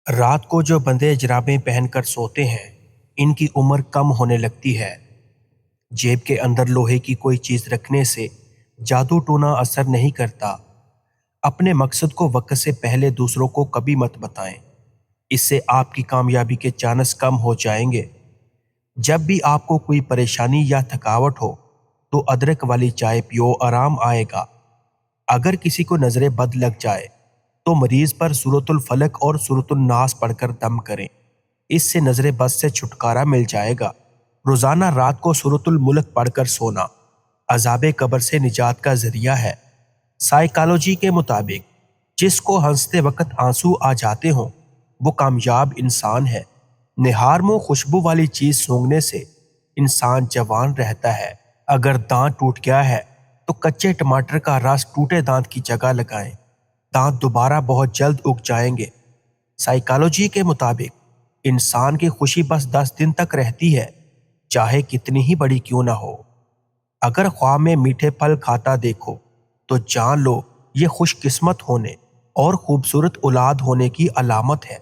رات کو جو بندے جرابیں پہن کر سوتے ہیں ان کی عمر کم ہونے لگتی ہے۔ جیب کے اندر لوہے کی کوئی چیز رکھنے سے جادو ٹونا اثر نہیں کرتا۔ اپنے مقصد کو وقت سے پہلے دوسروں کو کبھی مت بتائیں، اس سے آپ کی کامیابی کے چانس کم ہو جائیں گے۔ جب بھی آپ کو کوئی پریشانی یا تھکاوٹ ہو تو ادرک والی چائے پیو، آرام آئے گا۔ اگر کسی کو نظر بد لگ جائے تو مریض پر سورۃ الفلق اور سورۃ الناس پڑھ کر دم کریں، اس سے نظر بد سے چھٹکارا مل جائے گا۔ روزانہ رات کو سورۃ الملک پڑھ کر سونا عذاب قبر سے نجات کا ذریعہ ہے۔ سائیکالوجی کے مطابق جس کو ہنستے وقت آنسو آ جاتے ہوں وہ کامیاب انسان ہے۔ نہار منہ خوشبو والی چیز سونگھنے سے انسان جوان رہتا ہے۔ اگر دانت ٹوٹ گیا ہے تو کچے ٹماٹر کا رس ٹوٹے دانت کی جگہ لگائیں، دانت دوبارہ بہت جلد اگ جائیں گے۔ سائیکالوجی کے مطابق انسان کی خوشی بس 10 دن تک رہتی ہے، چاہے کتنی ہی بڑی کیوں نہ ہو۔ اگر خواب میں میٹھے پھل کھاتا دیکھو تو جان لو یہ خوش قسمت ہونے اور خوبصورت اولاد ہونے کی علامت ہے۔